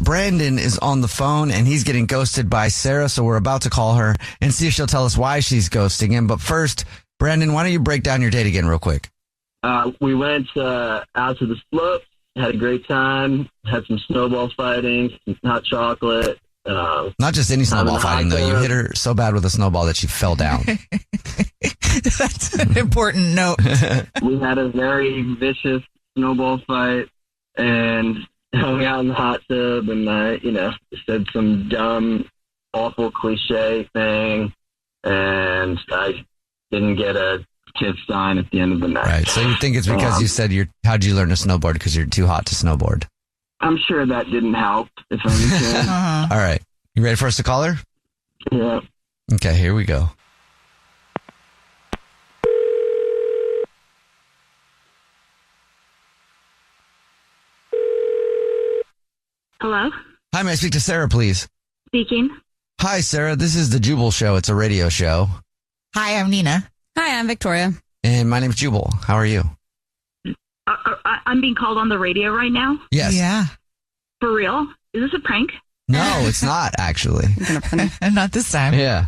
Brandon is on the phone and he's getting ghosted by Sarah, so we're about to call her and see if she'll tell us why she's ghosting him. But first, Brandon, why don't you break down your date again real quick? We went out to the slopes, had a great time, had some snowball fighting, some hot chocolate. Not just any snowball fighting, though. You hit her so bad with a snowball that she fell down. That's an important note. We had a very vicious snowball fight and hung out in the hot tub and said some dumb, awful cliche thing, and I didn't get a kiss sign at the end of the night. Right. So you think it's because you said how'd you learn to snowboard? Because you're too hot to snowboard. I'm sure that didn't help, if anything. All right. You ready for us to call her? Yeah. Okay, here we go. Hello? Hi, may I speak to Sarah, please? Speaking. Hi, Sarah. This is the Jubal Show. It's a radio show. Hi, I'm Nina. Hi, I'm Victoria. And my name's Jubal. How are you? I'm being called on the radio right now? Yes. Yeah. For real? Is this a prank? No, it's not, actually. Not this time. Yeah.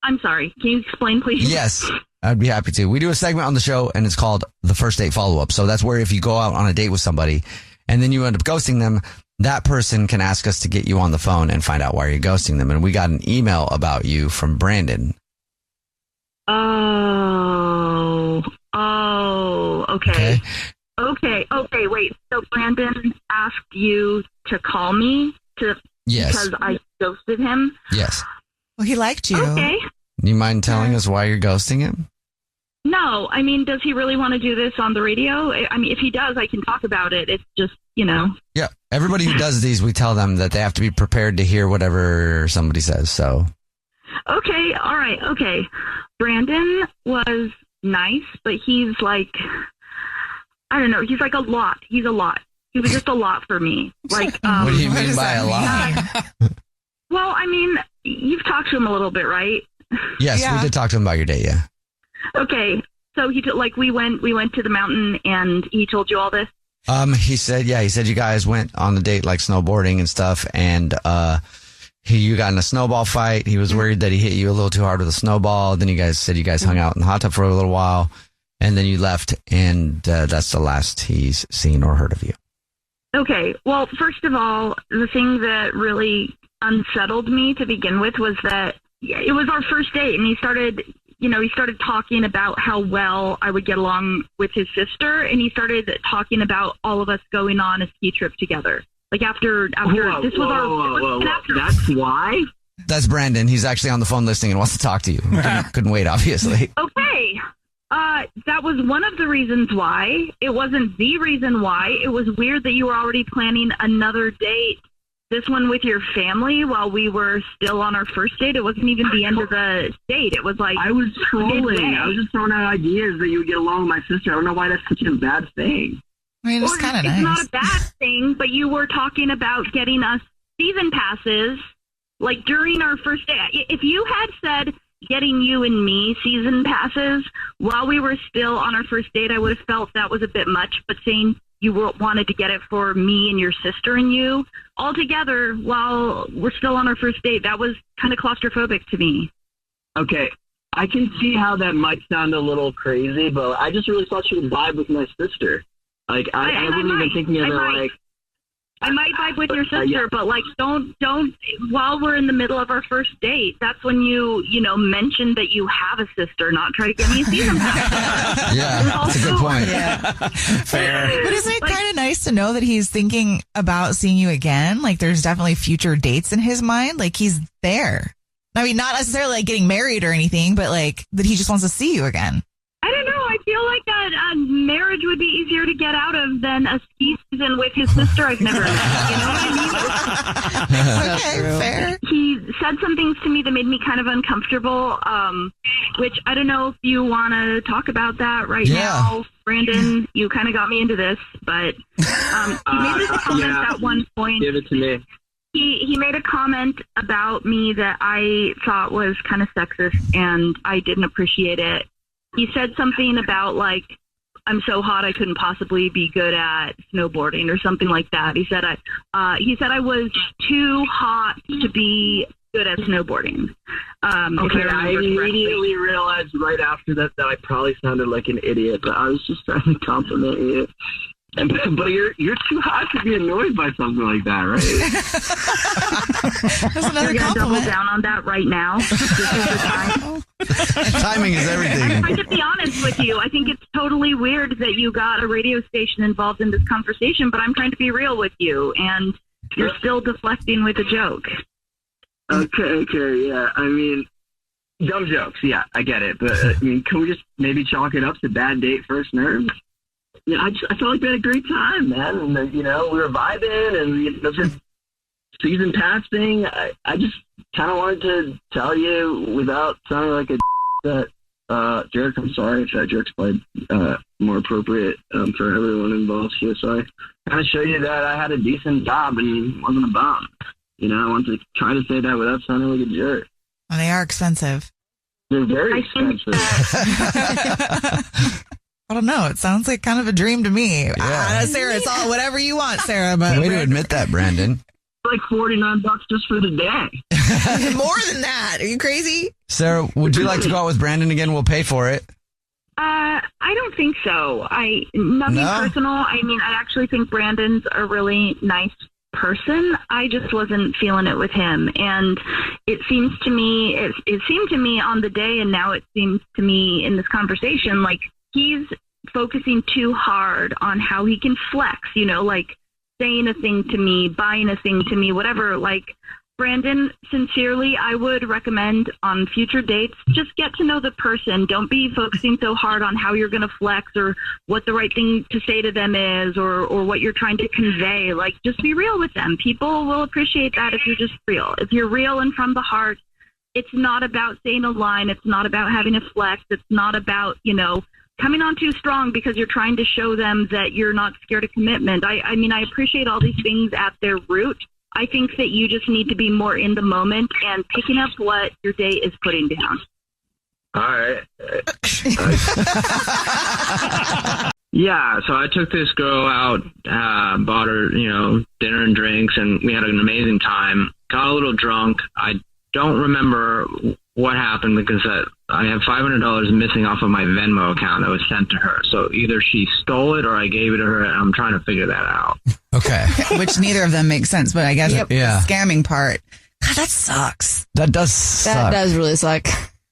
I'm sorry. Can you explain, please? Yes, I'd be happy to. We do a segment on the show, and it's called the First Date Follow-Up. So that's where if you go out on a date with somebody, and then you end up ghosting them, that person can ask us to get you on the phone and find out why you're ghosting them. And we got an email about you from Brandon. Oh, okay. Okay, wait. So Brandon asked you to call me Yes. because I ghosted him? Yes. Well, he liked you. Okay. Do you mind telling us why you're ghosting him? No, I mean, does he really want to do this on the radio? I mean, if he does, I can talk about it. It's just, Yeah. Everybody who does these, we tell them that they have to be prepared to hear whatever somebody says. So. Okay, all right, okay. Brandon was nice, but he's like, I don't know, he's like a lot. He's a lot. He was just a lot for me. Like, what do you mean by a lot? Well, I mean, you've talked to him a little bit, right? Yes, Yeah. we did talk to him about your date, yeah. Okay, so we went to the mountain, and he told you all this? He said you guys went on the date, like snowboarding and stuff, and you got in a snowball fight. He was worried that he hit you a little too hard with a snowball. Then you guys said you guys hung out in the hot tub for a little while, and then you left, and that's the last he's seen or heard of you. Okay, well, first of all, the thing that really unsettled me to begin with was that it was our first date, and he started talking about how well I would get along with his sister, and he started talking about all of us going on a ski trip together. Like after That's why? That's Brandon. He's actually on the phone listening and wants to talk to you. Couldn't wait, obviously. Okay. That was one of the reasons why. It wasn't the reason why. It was weird that you were already planning another date, this one with your family, while we were still on our first date. It wasn't even the end of the date. It was like... I was trolling. midway. I was just throwing out ideas that you would get along with my sister. I don't know why that's such a bad thing. I mean, it's kind of nice. It's not a bad thing, but you were talking about getting us season passes, like during our first date. If you had said getting you and me season passes while we were still on our first date, I would have felt that was a bit much. But saying you wanted to get it for me and your sister and you all together while we're still on our first date, that was kind of claustrophobic to me. Okay, I can see how that might sound a little crazy, but I just really thought she would vibe with my sister. Like, I wasn't even thinking of it like... I might vibe with your sister, but like, don't, while we're in the middle of our first date, that's when you mentioned that you have a sister, not try to get me a season pass. Yeah, that's a good point. Yeah. Fair. But isn't it kind of nice to know that he's thinking about seeing you again? Like, there's definitely future dates in his mind. Like, he's there. I mean, not necessarily like getting married or anything, but like that he just wants to see you again. I don't know. I feel like a marriage would be easier to get out of than a ski season with his sister I've never met. You know what I mean? Okay, fair. He said some things to me that made me kind of uncomfortable, which I don't know if you want to talk about that right now. Brandon, you kind of got me into this, but he made this comment at one point. Give it to me. He made a comment about me that I thought was kind of sexist, and I didn't appreciate it. He said something about, like, I'm so hot I couldn't possibly be good at snowboarding or something like that. He said I was too hot to be good at snowboarding. Okay, I immediately realized right after that I probably sounded like an idiot, but I was just trying to compliment you. But you're too hot to be annoyed by something like that, right? That's another You're gonna double compliment. down on that right now. Timing is everything. I'm trying to be honest with you. I think it's totally weird that you got a radio station involved in this conversation, but I'm trying to be real with you, and you're still deflecting with a joke. Okay, yeah. I mean, dumb jokes, yeah, I get it. But, I mean, can we just maybe chalk it up to bad date, first nerves? Yeah, I felt like we had a great time, man. And, we were vibing, and the season pass thing, I just kind of wanted to tell you without sounding like a that, jerk, I'm sorry if that jerk's played more appropriate for everyone involved here. So I kind of show you that I had a decent job and wasn't a bum. I wanted to try to say that without sounding like a jerk. Well, they are expensive. They're very expensive. I don't know. It sounds like kind of a dream to me. Yeah. Sarah, it's all whatever you want, Sarah. But Way to admit that, Brandon. Like $49 just for the day. more than that. Are you crazy? Sarah, would you like to go out with Brandon again? We'll pay for it. I don't think so. Nothing No? personal. I mean, I actually think Brandon's a really nice person. I just wasn't feeling it with him, and it seems to me, it seemed to me on the day, and now it seems to me in this conversation, like he's focusing too hard on how he can flex. Like saying a thing to me, buying a thing to me, whatever. Like, Brandon, sincerely, I would recommend on future dates, just get to know the person. Don't be focusing so hard on how you're going to flex or what the right thing to say to them is or what you're trying to convey. Like, just be real with them. People will appreciate that if you're just real. If you're real and from the heart, it's not about saying a line. It's not about having a flex. It's not about, coming on too strong because you're trying to show them that you're not scared of commitment. I mean, I appreciate all these things at their root. I think that you just need to be more in the moment and picking up what your day is putting down. All right. Yeah, so I took this girl out, bought her, dinner and drinks, and we had an amazing time. Got a little drunk. I don't remember what happened because I have $500 missing off of my Venmo account that was sent to her. So either she stole it or I gave it to her, and I'm trying to figure that out. Okay. Which neither of them makes sense, but I guess Yeah. the scamming part, God, that sucks. That does suck. That does really suck.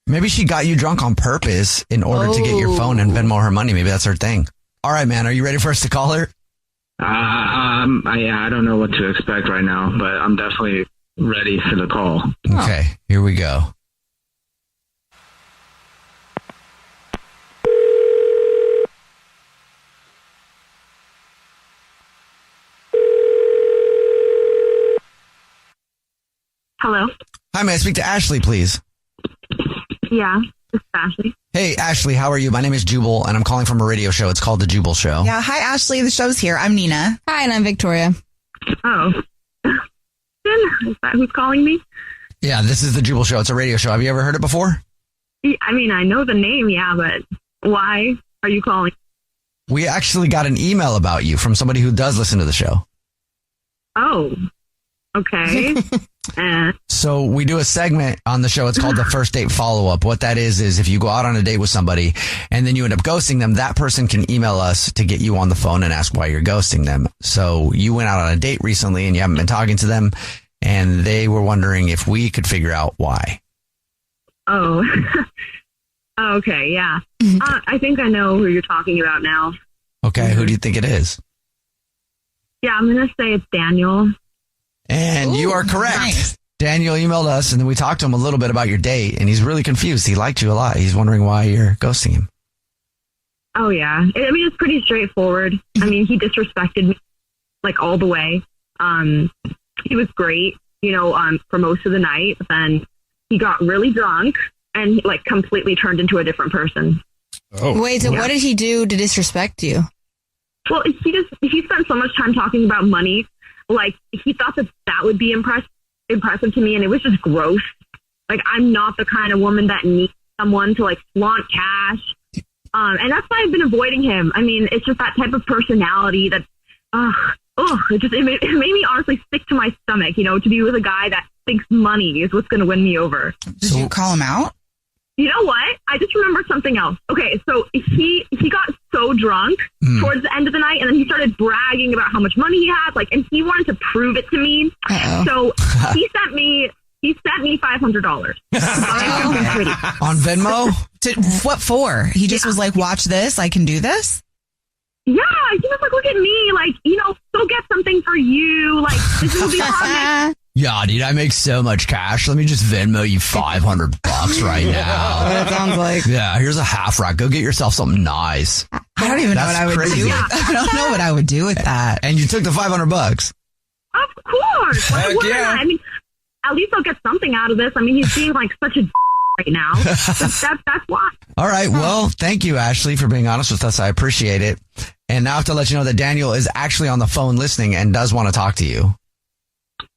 Maybe she got you drunk on purpose in order to get your phone and Venmo her money. Maybe that's her thing. All right, man. Are you ready for us to call her? I don't know what to expect right now, but I'm definitely ready for the call. Okay. Here we go. Hello? Hi, may I speak to Ashley, please? Yeah, this is Ashley. Hey, Ashley, how are you? My name is Jubal, and I'm calling from a radio show. It's called The Jubal Show. Yeah. Hi, Ashley. The show's here. I'm Nina. Hi, and I'm Victoria. Oh. Is that who's calling me? Yeah, this is The Jubal Show. It's a radio show. Have you ever heard it before? I mean, I know the name, yeah, but why are you calling? We actually got an email about you from somebody who does listen to the show. Oh, okay. So we do a segment on the show. It's called the first date follow-up. What that is if you go out on a date with somebody and then you end up ghosting them, that person can email us to get you on the phone and ask why you're ghosting them. So you went out on a date recently and you haven't been talking to them, and they were wondering if we could figure out why. Oh, okay, yeah. I think I know who you're talking about now. Okay, who do you think it is? Yeah, I'm going to say it's Daniel. And you are correct. Nice. Daniel emailed us, and then we talked to him a little bit about your date, and he's really confused. He liked you a lot. He's wondering why you're ghosting him. Oh, yeah. I mean, it's pretty straightforward. I mean, he disrespected me, like, all the way. He was great, for most of the night. But then he got really drunk and, like, completely turned into a different person. Oh. Wait, so what did he do to disrespect you? Well, he spent so much time talking about money. Like, he thought that would be impressive to me, and it was just gross. Like, I'm not the kind of woman that needs someone to, like, flaunt cash. And that's why I've been avoiding him. I mean, it's just that type of personality that, it made me honestly sick to my stomach, to be with a guy that thinks money is what's going to win me over. Did you call him out? You know what? I just remembered something else. Okay, so he got so drunk towards the end of the night, and then he started bragging about how much money he had, and he wanted to prove it to me. Uh-oh. So he sent me $500 On Venmo? What for? He just was like, watch this. I can do this. Yeah, he was like, look at me, go get something for you. This will be fun. Yeah, dude, I make so much cash. Let me just Venmo you $500 right now. That sounds like. Yeah, here's a half rack. Go get yourself something nice. I don't even know what I would crazy. do. I don't know what I would do with that. And you took the $500. Of course. Why wouldn't I? I mean, at least I'll get something out of this. I mean, he's being such a right now. That's why. All right. Well, thank you, Ashley, for being honest with us. I appreciate it. And now I have to let you know that Daniel is actually on the phone listening and does want to talk to you.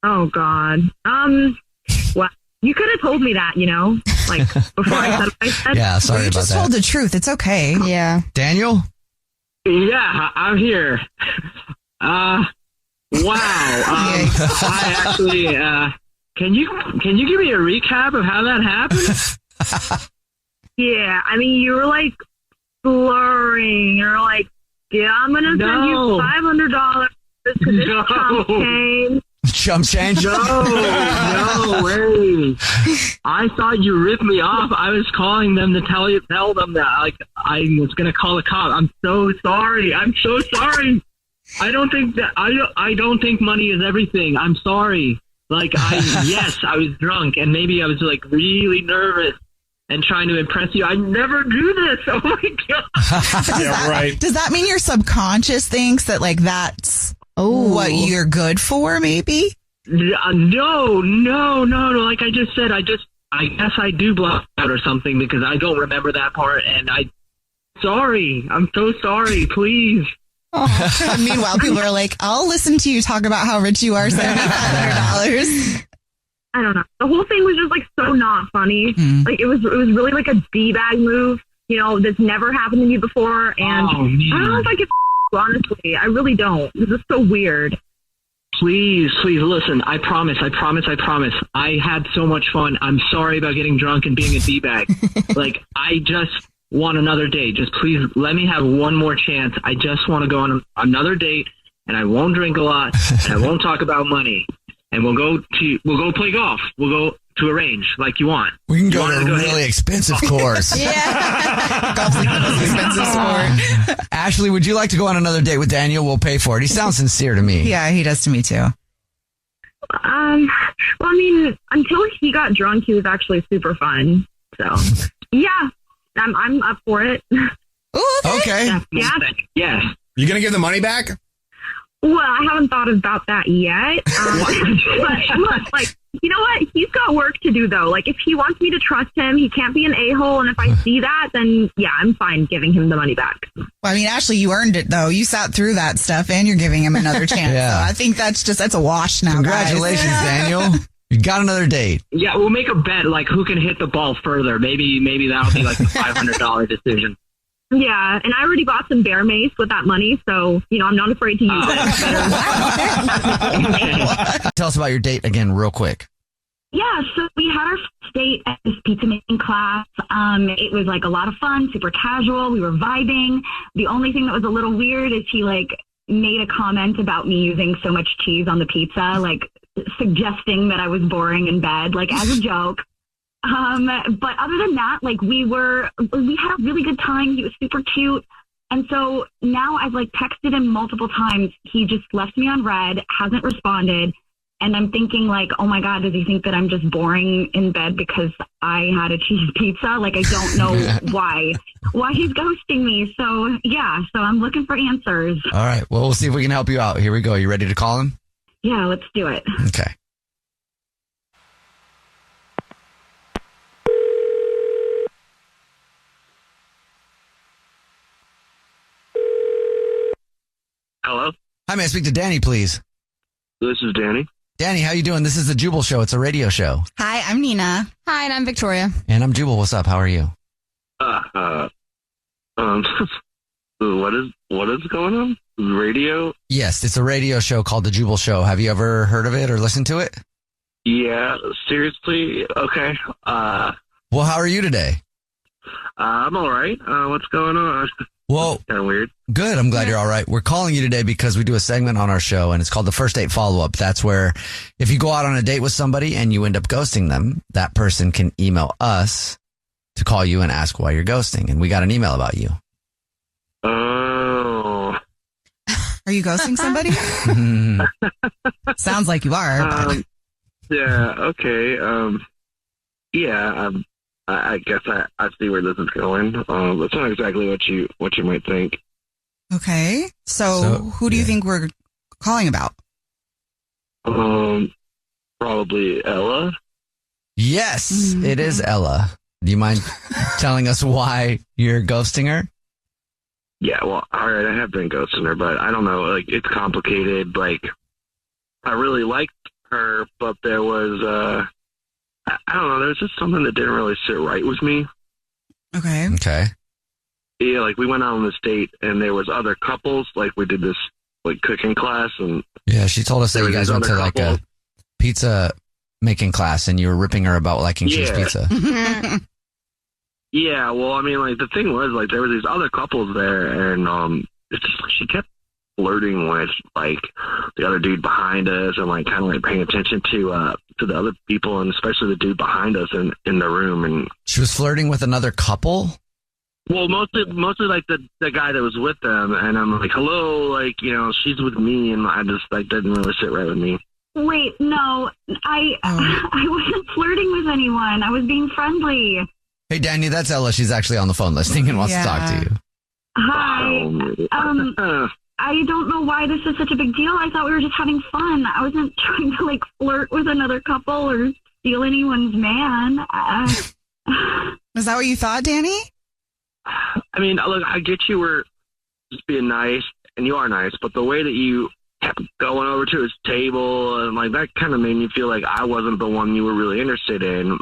Oh, God. Well, you could have told me that, before I said what I said. Yeah, sorry You about just that. told the truth. It's okay. Yeah. Daniel? Yeah, I'm here. Wow. I actually, can you give me a recap of how that happened? Yeah, I mean, you were slurring. You're yeah, I'm going to send you $500 because it's chump change. Chump change? No way. I thought you ripped me off. I was calling them to tell them that I was going to call the cop. I'm so sorry. I'm so sorry. I don't think money is everything. I'm sorry. Yes, I was drunk and maybe I was really nervous and trying to impress you. I never do this. Oh my God. Does that mean your subconscious thinks that that's what you're good for, maybe? No. Like I just said, I guess I do block out or something because I don't remember that part. And sorry. I'm so sorry. Please. Oh. Meanwhile, people are I'll listen to you talk about how rich you are, $7,500. I don't know. The whole thing was just so not funny. It was really a D-bag move, that's never happened to me before. And I don't know if I can honestly. I really don't. This is so weird. Please listen. I promise. I had so much fun. I'm sorry about getting drunk and being a D-bag. I just want another date. Just please let me have one more chance. I just want to go on another date and I won't drink a lot and I won't talk about money. And we'll go play golf. We'll go to a range like you want. We can go to a really expensive course. Yeah. Golf's the most expensive sport. Ashley, would you like to go on another date with Daniel? We'll pay for it. He sounds sincere to me. Yeah, he does to me too. Well, I mean, until he got drunk, he was actually super fun. So, yeah, I'm up for it. Ooh, okay. Yeah. Yes. You gonna give the money back? Well, I haven't thought about that yet. But look, you know what? He's got work to do, though. If he wants me to trust him, he can't be an a-hole. And if I see that, then, yeah, I'm fine giving him the money back. Well, I mean, Ashley, you earned it, though. You sat through that stuff, and you're giving him another chance. Yeah. So I think that's a wash now, Congratulations, guys. Daniel. You got another date. Yeah, we'll make a bet, who can hit the ball further. Maybe that'll be the $500 decision. Yeah, and I already bought some bear mace with that money, so, I'm not afraid to use it. Tell us about your date again real quick. Yeah, so we had our first date at this pizza making class. It was a lot of fun, super casual. We were vibing. The only thing that was a little weird is he made a comment about me using so much cheese on the pizza, suggesting that I was boring in bed, as a joke. But other than that, we had a really good time. He was super cute. And so now I've texted him multiple times. He just left me on red, hasn't responded. And I'm thinking oh my God, does he think that I'm just boring in bed because I had a cheese pizza? I don't know why he's ghosting me. So yeah, so I'm looking for answers. All right. Well, we'll see if we can help you out. Here we go. You ready to call him? Yeah, let's do it. Okay. Hello? Hi, may I speak to Danny, please? This is Danny. Danny, how you doing? This is the Jubal Show. It's a radio show. Hi, I'm Nina. Hi, and I'm Victoria. And I'm Jubal. What's up? How are you? Um, what is going on? Radio? Yes, it's a radio show called The Jubal Show. Have you ever heard of it or listened to it? Yeah, seriously? Okay. Well, how are you today? I'm all right. What's going on? Well, Kind of weird. good. I'm glad you're all right. We're calling you today because we do a segment on our show, and it's called the First Date Follow-Up. That's where if you go out on a date with somebody and you end up ghosting them, that person can email us to call you and ask why you're ghosting. And we got an email about you. Oh. Are you ghosting somebody? Sounds like you are. But. Yeah, okay. Yeah, I guess I see where this is going. That's not exactly what you might think. Okay. So who do you think we're calling about? Probably Ella. Yes, it is Ella. Do you mind telling us why you're ghosting her? Yeah, well, all right, I have been ghosting her, but I don't know. Like, it's complicated. Like, I really liked her, but there was, I don't know, there was just something that didn't really sit right with me. Okay. Okay. Yeah, like, we went out on this date, and there was other couples. Like, we did this, like, cooking class, and Yeah, she told us that There you was guys this went to other like couple. a pizza making class and you were ripping her about liking cheese Yeah. pizza. yeah, well, I mean, like, the thing was, like, there were these other couples there, and, it's just, like, she kept flirting with, like, the other dude behind us, and, like, kind of, like, paying attention to the other people, and especially the dude behind us in the room, and She was flirting with another couple? well, mostly like the guy that was with them, and I'm like, hello, like, you know, she's with me, and I just, like, didn't really sit right with me. Wait, no, I wasn't flirting with anyone. I was being friendly. Hey, Danny, that's Ella. She's actually on the phone listening and wants to talk to you. Hi. I don't know why this is such a big deal. I thought we were just having fun. I wasn't trying to, like, flirt with another couple or steal anyone's man. Is that what you thought, Danny? I mean, look, I get you were just being nice, and you are nice, but the way that you kept going over to his table, and, like, that kind of made me feel like I wasn't the one you were really interested in.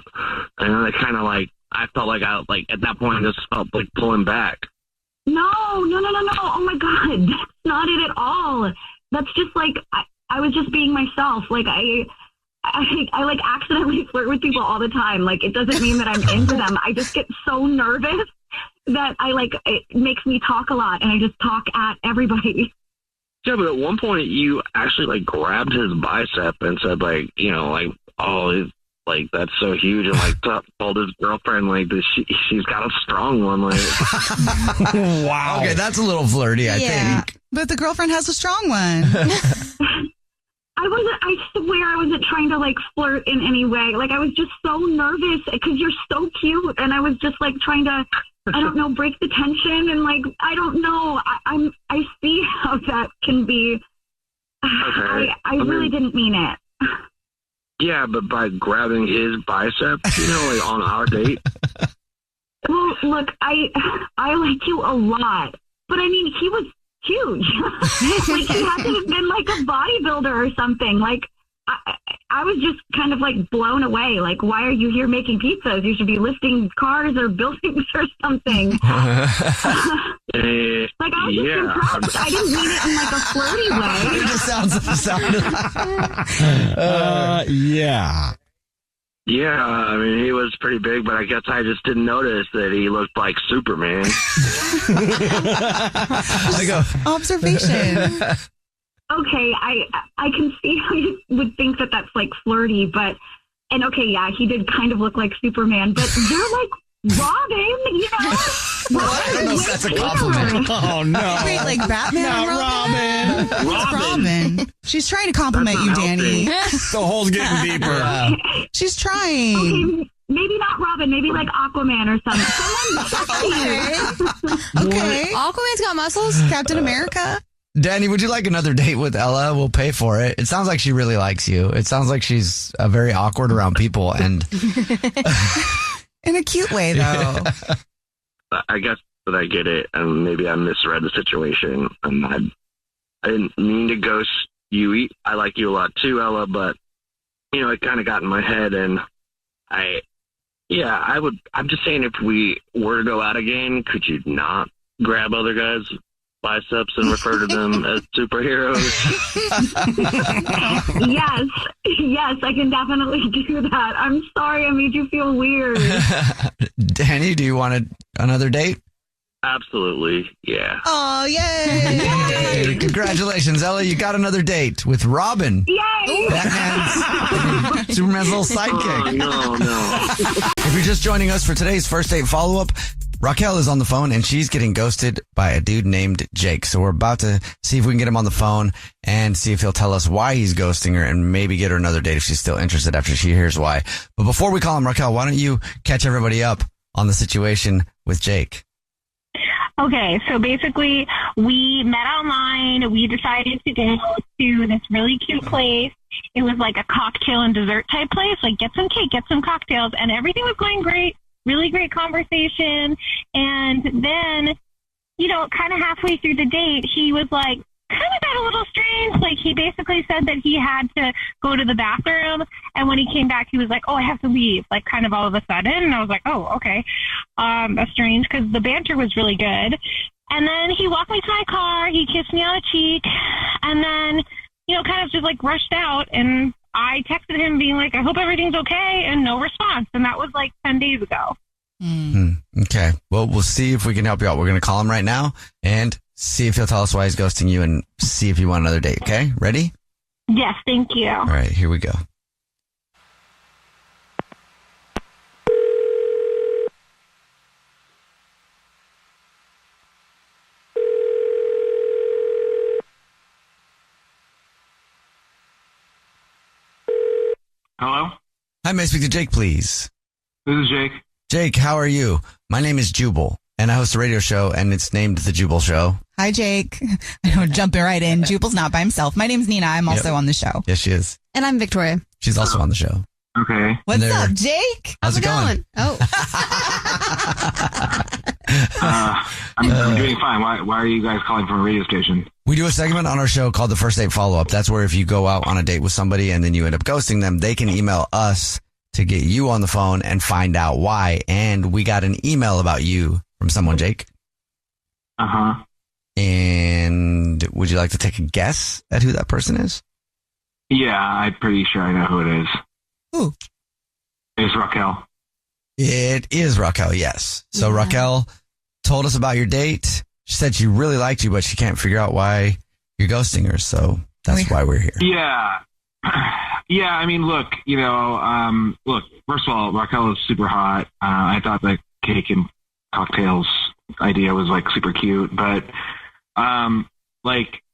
And I kind of, like, I felt like I, like, at that point, just felt like pulling back. No. Oh, my God. That's not it at all. That's just, like, I was just being myself. Like, I like, accidentally flirt with people all the time. Like, it doesn't mean that I'm into them. I just get so nervous that it makes me talk a lot, and I just talk at everybody. Yeah, but at one point, you actually, like, grabbed his bicep and said, like, you know, like, oh, it's, like, that's so huge, and, like, told his girlfriend, like, that she's got a strong one, like. Wow. Okay, that's a little flirty, I think. But the girlfriend has a strong one. I swear I wasn't trying to, like, flirt in any way. Like, I was just so nervous because you're so cute, and I was just, like, trying to, I don't know, break the tension, and, like, I don't know. I see how that can be. Okay. I really didn't mean it. Yeah, but by grabbing his bicep, you know, like, on our date. Well, look, I like you a lot, but I mean, he was huge. Like, he had to have been like a bodybuilder or something. Like, I was just kind of, like, blown away. Like, why are you here making pizzas? You should be lifting cars or buildings or something. Like, I was just impressed. I didn't mean it in, like, a flirty way. It just sounded yeah. Yeah, I mean, he was pretty big, but I guess I just didn't notice that he looked like Superman. I go, Observation. Okay, I can see how you would think that that's, like, flirty, but, and okay, yeah, he did kind of look like Superman, but you're like Robin, you know? well, I don't know if that's a compliment. Oh, no. Wait, like Batman Not and Robin? Robin. Robin. She's trying to compliment you, That's not Danny. The hole's getting deeper. She's trying. Okay, maybe not Robin, maybe like Aquaman or something. Okay. Aquaman's got muscles. Captain America. Danny, would you like another date with Ella? We'll pay for it. It sounds like she really likes you. It sounds like she's very awkward around people. And In a cute way, though. I guess that I get it, and maybe I misread the situation, and I didn't mean to ghost you. I like you a lot too, Ella, but, you know, it kind of got in my head, and I'm just saying, if we were to go out again, could you not grab other guys' biceps and refer to them as superheroes. Yes, I can definitely do that. I'm sorry I made you feel weird. Danny, do you want another date? Absolutely, yeah. Oh, yay. Hey, congratulations, Ella. You got another date with Robin. Yay! Superman's little sidekick. Oh, no. If you're just joining us for today's first date follow-up, Raquel is on the phone and she's getting ghosted by a dude named Jake. So we're about to see if we can get him on the phone and see if he'll tell us why he's ghosting her and maybe get her another date if she's still interested after she hears why. But before we call him, Raquel, why don't you catch everybody up on the situation with Jake? Okay, so basically we met online. We decided to go to this really cute place. It was like a cocktail and dessert type place, like get some cake, get some cocktails, and everything was going great. Really great conversation. And then, kind of halfway through the date, he was like, kind of got a little strange. Like, he basically said that he had to go to the bathroom. And when he came back, he was like, oh, I have to leave, like, kind of all of a sudden. And I was like, oh, okay. That's strange because the banter was really good. And then he walked me to my car. He kissed me on the cheek. And then, kind of just, like, rushed out. And I texted him being like, I hope everything's okay. And no response. And that was, like, 10 days ago. Okay. Well, we'll see if we can help you out. We're going to call him right now and see if he'll tell us why he's ghosting you and see if you want another date. Okay? Ready? Yes, thank you. All right, here we go. Hello? Hi, may I speak to Jake, please? This is Jake. Jake, how are you? My name is Jubal, and I host a radio show, and it's named The Jubal Show. Hi, Jake. I know, jumping right in. Jubal's not by himself. My name's Nina. I'm also on the show. Yes, she is. And I'm Victoria. She's also on the show. Okay. What's And up, Jake? How's it going? Oh, I'm doing fine. Why are you guys calling from a radio station? We do a segment on our show called The First Date Follow-Up. That's where if you go out on a date with somebody and then you end up ghosting them, they can email us to get you on the phone and find out why. And we got an email about you from someone, Jake. Uh-huh. And would you like to take a guess at who that person is? Yeah, I'm pretty sure I know who it is. Who? It's Raquel. It is Raquel, yes. So Raquel told us about your date. She said she really liked you, but she can't figure out why you're ghosting her. So that's why we're here. Yeah. Yeah, I mean, look, first of all, Raquel is super hot. I thought the cake and cocktails idea was, like, super cute. But,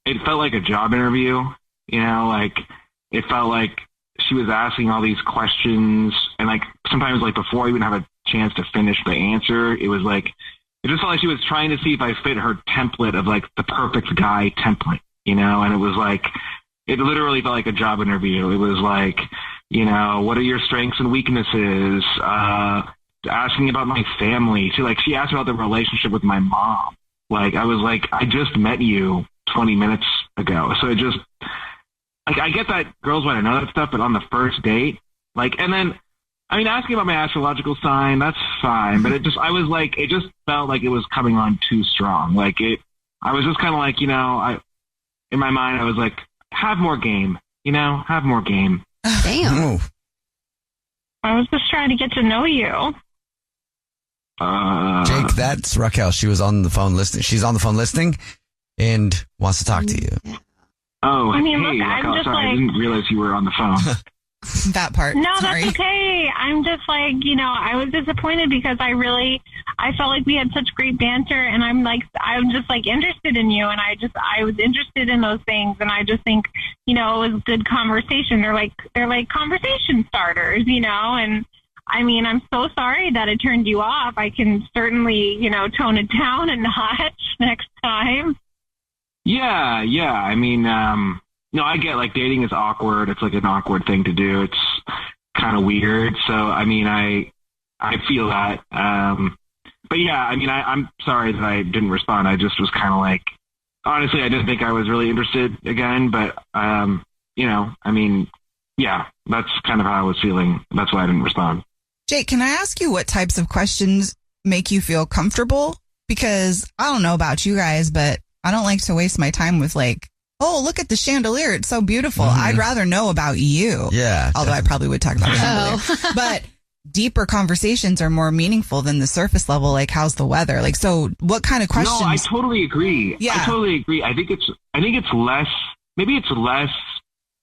it felt like a job interview, it felt like she was asking all these questions. And, like, sometimes, like, before I even have a chance to finish the answer, it was like, it just felt like she was trying to see if I fit her template of, like, the perfect guy template, and it was like, it literally felt like a job interview. It was like, what are your strengths and weaknesses? Asking about my family. She asked about the relationship with my mom. Like, I was like, I just met you 20 minutes ago. So it just, I get that girls want to know that stuff, but on the first date, and then, asking about my astrological sign, that's fine. But it just felt like it was coming on too strong. I was just kind of like, in my mind, I was like, have more game, have more game. damn. I was just trying to get to know you. Jake, that's Raquel. She was on the phone listening. She's on the phone listening and wants to talk to you. Oh, I mean, hey, look, I'm Raquel, just sorry, I like- didn't realize you were on the phone. That part. No, Sorry. that's okay. I'm just like, I was disappointed because I felt like we had such great banter, and I'm just like interested in you, and I was interested in those things, and I just think, it was good conversation. They're like conversation starters, and I'm so sorry that it turned you off. I can certainly, tone it down a notch next time. Yeah. No, I get, like, dating is awkward. It's like an awkward thing to do. It's kind of weird. So, I feel that. But yeah, I'm sorry that I didn't respond. I just was kind of like, honestly, I didn't think I was really interested again. But, yeah, that's kind of how I was feeling. That's why I didn't respond. Jake, can I ask you what types of questions make you feel comfortable because I don't know about you guys, but I don't like to waste my time with like, oh, look at the chandelier. It's so beautiful. I'd rather know about you. Yeah. Although I probably would talk about the chandelier. But deeper conversations are more meaningful than the surface level. Like, how's the weather? Like, so what kind of questions? No, I totally agree. Yeah. I totally agree. I think it's less, maybe it's less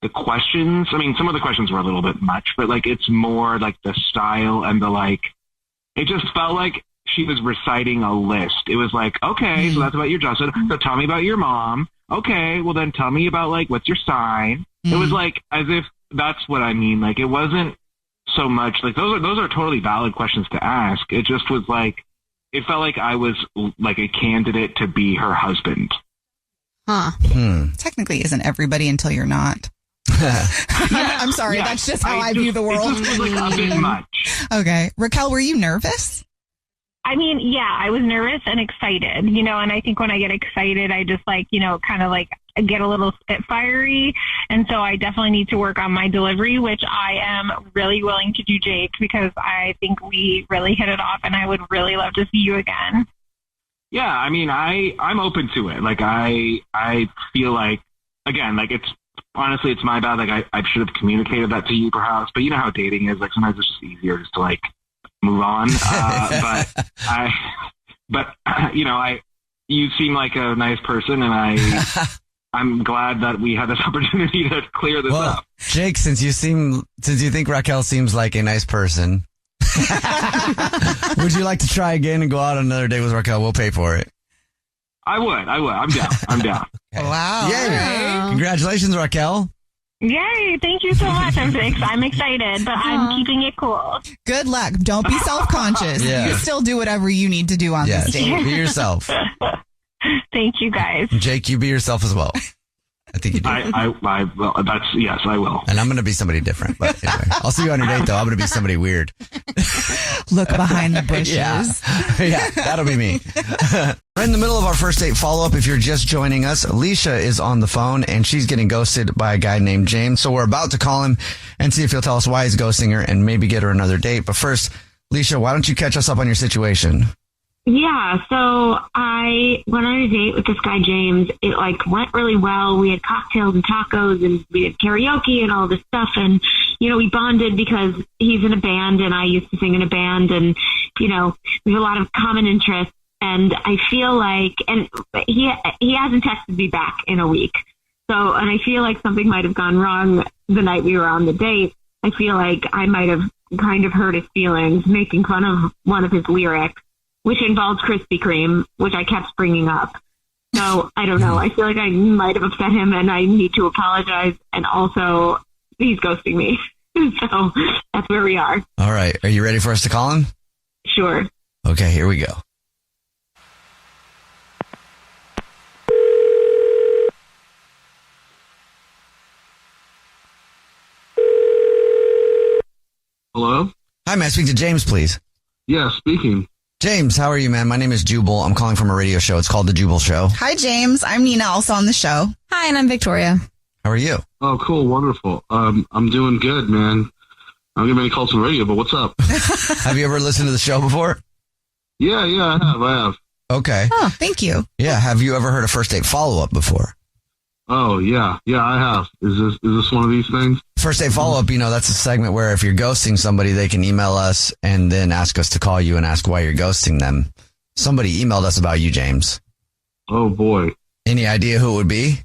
the questions. I mean, some of the questions were a little bit much, but like, it's more like the style and the like, it just felt like she was reciting a list. It was like, okay, so that's about your job. So tell me about your mom. Okay, well then tell me about like, what's your sign? It was like, as if that's what I mean. Like, it wasn't so much like, those are totally valid questions to ask. It just was like, it felt like I was like a candidate to be her husband. Huh. Technically isn't everybody until you're not. I'm sorry. Yeah, that's just how I view the world. It just was like a bit much. Okay. Raquel, were you nervous? I mean, yeah, I was nervous and excited, you know, and I think when I get excited, I just like, you know, kind of like get a little spitfirey. And so I definitely need to work on my delivery, which I am really willing to do, Jake, because I think we really hit it off and I would really love to see you again. Yeah, I mean, I'm open to it. Like, I feel like, again, like honestly, it's my bad. Like, I should have communicated that to you perhaps, but you know how dating is. Like, sometimes it's just easier just to like move on. But you know, you seem like a nice person, and I'm glad that we had this opportunity to clear this up. Jake, since you think Raquel seems like a nice person, would you like to try again and go out on another date with Raquel? We'll pay for it. I would. I'm down. Okay. Wow. Yay. Congratulations, Raquel. Yay, thank you so much. I'm excited, but I'm keeping it cool. Good luck. Don't be self-conscious. Yeah. You still do whatever you need to do on Yes. this date. Be yourself. Thank you, guys. Jake, you be yourself as well. I think you do. Yes, I will. And I'm going to be somebody different. But anyway, I'll see you on your date, though. I'm going to be somebody weird. Look behind the bushes. Yeah, that'll be me. We're in the middle of our first date follow-up. If you're just joining us, Alicia is on the phone, and she's getting ghosted by a guy named James. So we're about to call him and see if he'll tell us why he's ghosting her and maybe get her another date. But first, Alicia, why don't you catch us up on your situation? Yeah, so I went on a date with this guy, James. It like went really well. We had cocktails and tacos and we had karaoke and all this stuff. And, you know, we bonded because he's in a band and I used to sing in a band and, you know, we have a lot of common interests. And I feel like, and he hasn't texted me back in a week. So, and I feel like something might have gone wrong the night we were on the date. I feel like I might have kind of hurt his feelings, making fun of one of his lyrics, which involves Krispy Kreme, which I kept bringing up. So I don't know. I feel like I might have upset him and I need to apologize. And also, he's ghosting me. So that's where we are. All right. Are you ready for us to call him? Sure. Okay, here we go. Hello? Hi, may I speak to James, please? Yeah, speaking. James, how are you, man? My name is Jubal. I'm calling from a radio show. It's called The Jubal Show. Hi, James. I'm Nina, also on the show. Hi, and I'm Victoria. How are you? Oh, cool. Wonderful. I'm doing good, man. I don't get many calls on the radio, but what's up? Have you ever listened to the show before? Yeah, I have. Okay. Oh, thank you. Yeah. Have you ever heard a first date follow-up before? Oh, yeah, I have. Is this one of these things? First date follow-up, you know, that's a segment where if you're ghosting somebody, they can email us and then ask us to call you and ask why you're ghosting them. Somebody emailed us about you, James. Oh, boy. Any idea who it would be?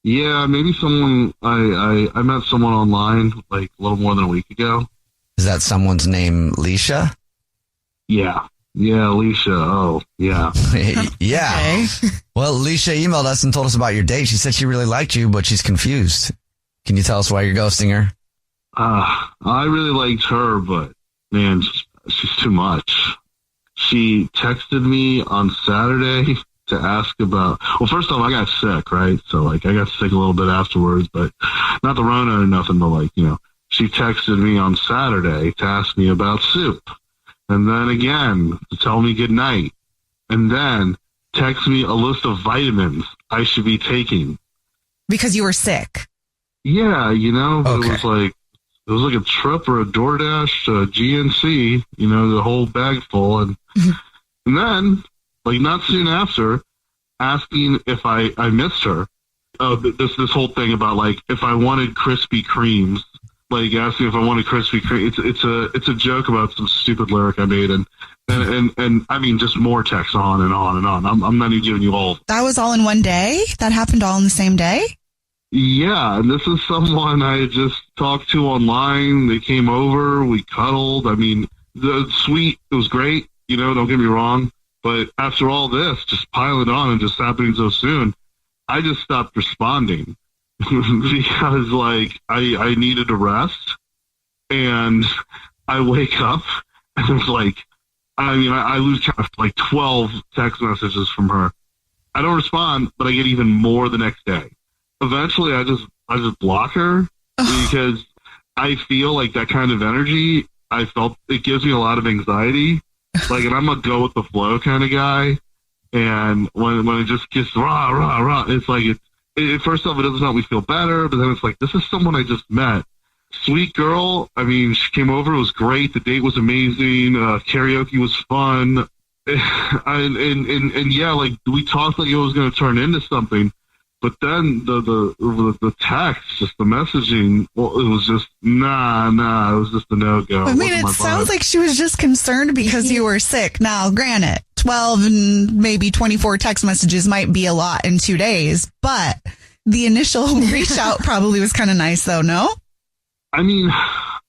Yeah, maybe someone, I met someone online like a little more than a week ago. Is that someone's name, Leisha? Yeah, Alicia. Oh, yeah. Yeah. Okay. Well, Leisha emailed us and told us about your date. She said she really liked you, but she's confused. Can you tell us why you're ghosting her? I really liked her, but man, she's too much. She texted me on Saturday to ask about, well, first off, I got sick, right? So like I got sick a little bit afterwards, but not the Rona or nothing, but like, you know, she texted me on Saturday to ask me about soup. And then again, to tell me good night. And then text me a list of vitamins I should be taking. Because you were sick. Yeah, you know, Okay. it was like a trip or a DoorDash, GNC, you know, the whole bag full. And then like not soon after, asking if I missed her. This whole thing about like if I wanted Krispy Kremes, like asking if I wanted Krispy Kreme. It's a joke about some stupid lyric I made, and I mean just more texts on and on and on. I'm not even giving you all. That was all in one day? That happened all in the same day? Yeah, and this is someone I had just talked to online. They came over, we cuddled. I mean, it was great, don't get me wrong. But after all this, just piling on and just happening so soon, I just stopped responding because, like, I needed a rest. And I wake up and it's like, I lose count of like 12 text messages from her. I don't respond, but I get even more the next day. Eventually, I just block her because I feel like that kind of energy. I felt it gives me a lot of anxiety. Like, and I'm a go with the flow kind of guy. And when it just gets rah rah rah, it's like first off, it doesn't help me feel better. But then it's like, this is someone I just met. Sweet girl. I mean, she came over. It was great. The date was amazing. Karaoke was fun. And yeah, like we talked like it was going to turn into something. But then the text, just the messaging, well, it was just, nah, it was just a no-go. I mean, it sounds like she was just concerned because you were sick. Now, granted, 12 and maybe 24 text messages might be a lot in 2 days, but the initial reach out probably was kind of nice, though, no? I mean,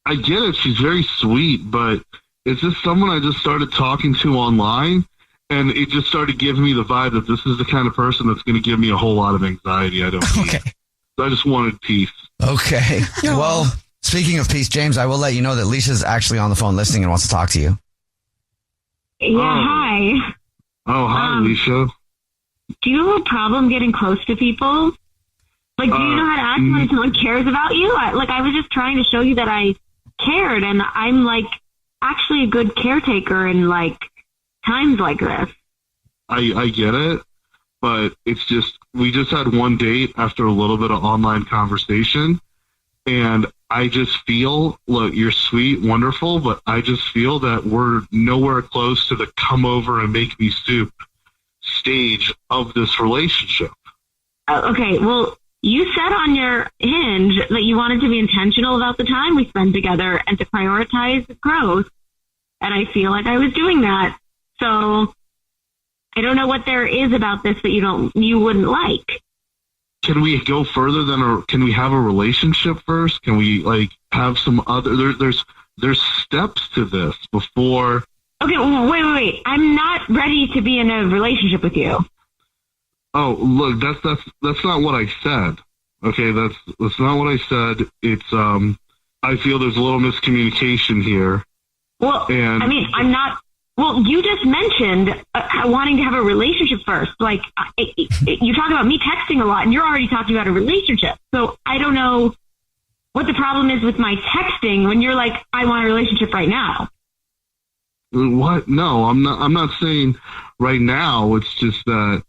I get it. She's very sweet, but it's just someone I just started talking to online. And it just started giving me the vibe that this is the kind of person that's going to give me a whole lot of anxiety. I don't need. Okay. So I just wanted peace. Okay. Well, speaking of peace, James, I will let you know that Leisha's actually on the phone listening and wants to talk to you. Yeah, hi. Oh, hi, Leisha. Do you have a problem getting close to people? Like, do you know how to act when someone cares about you? I was just trying to show you that I cared, and I'm, like, actually a good caretaker and, like, times like this. I get it, but it's just, we just had one date after a little bit of online conversation, and I just feel, look, you're sweet, wonderful, but I just feel that we're nowhere close to the come over and make me soup stage of this relationship. Okay, well, you said on your Hinge that you wanted to be intentional about the time we spend together and to prioritize growth, and I feel like I was doing that. So I don't know what there is about this that you wouldn't like. Can we go further can we have a relationship first? Can we like have some other, there's steps to this before. Okay, wait. I'm not ready to be in a relationship with you. Oh, look, that's not what I said. Okay. That's not what I said. It's, I feel there's a little miscommunication here. Well, and I'm not. Well, you just mentioned wanting to have a relationship first. Like, you talk about me texting a lot, and you're already talking about a relationship. So I don't know what the problem is with my texting when you're like, I want a relationship right now. What? No, I'm not saying right now. It's just that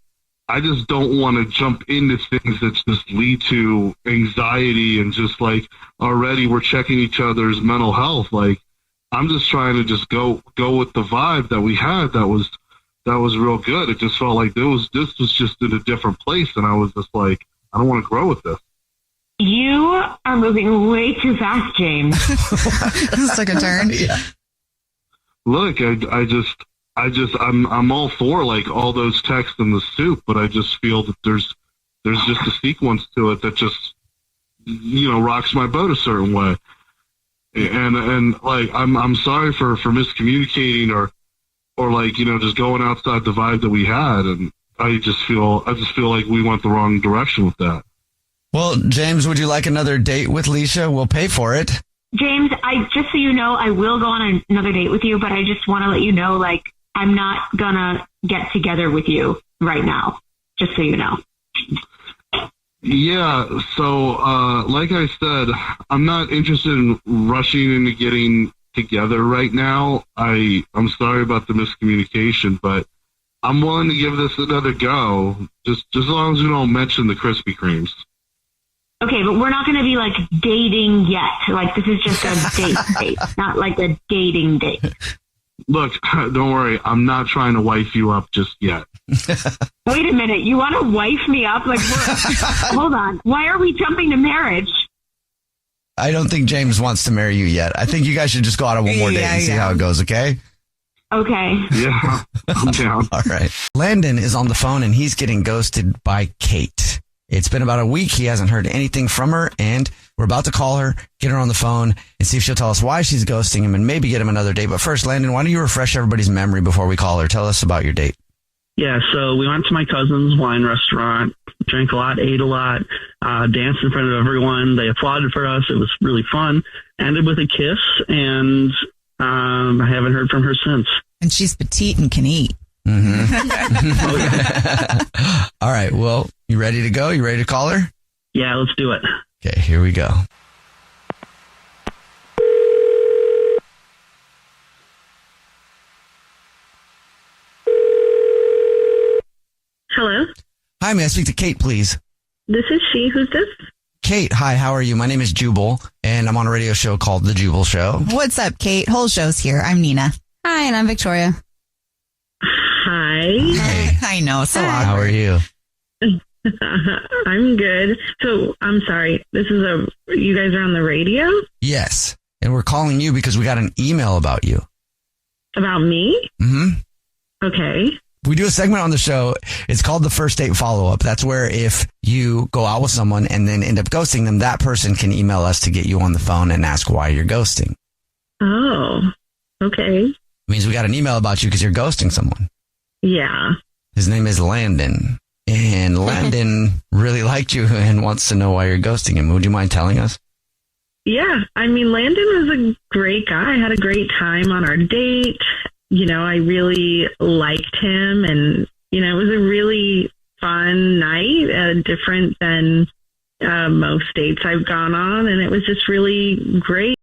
I just don't want to jump into things that just lead to anxiety and just like already we're checking each other's mental health. Like, I'm just trying to just go with the vibe that we had. That was real good. It just felt like this was just in a different place, and I was just like, I don't want to grow with this. You are moving way too fast, James. This took a turn. Yeah. Look, I'm all for like all those texts in the soup, but I just feel that there's just a sequence to it that just rocks my boat a certain way. And like I'm sorry for miscommunicating or like just going outside the vibe that we had, and I just feel like we went the wrong direction with that. Well, James, would you like another date with Leisha? We'll pay for it. James, just so you know, I will go on another date with you, but I just want to let you know, like, I'm not gonna get together with you right now. Just so you know. Yeah, so like I said, I'm not interested in rushing into getting together right now. I'm sorry about the miscommunication, but I'm willing to give this another go, just as long as we don't mention the Krispy Kremes. Okay, but we're not going to be, like, dating yet. Like, this is just a date, not like a dating date. look, don't worry. I'm not trying to wife you up just yet. Wait a minute. You want to wife me up? Like, hold on. Why are we jumping to marriage? I don't think James wants to marry you yet. I think you guys should just go out on one more date and see how it goes, okay? Okay. Yeah, I'm down. All right. Landon is on the phone and he's getting ghosted by Kate. It's been about a week. He hasn't heard anything from her, and we're about to call her, get her on the phone, and see if she'll tell us why she's ghosting him and maybe get him another date. But first, Landon, why don't you refresh everybody's memory before we call her? Tell us about your date. Yeah, so we went to my cousin's wine restaurant, drank a lot, ate a lot, danced in front of everyone. They applauded for us. It was really fun. Ended with a kiss, and I haven't heard from her since. And she's petite and can eat. All right. Well, you ready to go? You ready to call her? Yeah, let's do it. Okay, here we go. Hello? Hi, may I speak to Kate, please? This is she. Who's this? Kate, hi, how are you? My name is Jubal, and I'm on a radio show called The Jubal Show. What's up, Kate? Whole show's here. I'm Nina. Hi, and I'm Victoria. Hi. Hey, I know. So how are you? I'm good. So, I'm sorry. You guys are on the radio? Yes, and we're calling you because we got an email about you. About me? Mm-hmm. Okay. We do a segment on the show. It's called the first date follow-up. That's where if you go out with someone and then end up ghosting them, that person can email us to get you on the phone and ask why you're ghosting. Oh, okay. It means we got an email about you because you're ghosting someone. Yeah. His name is Landon. And Landon really liked you and wants to know why you're ghosting him. Would you mind telling us? Yeah. I mean, Landon was a great guy. I had a great time on our date. You know, I really liked him, and, you know, it was a really fun night, different than most dates I've gone on, and it was just really great.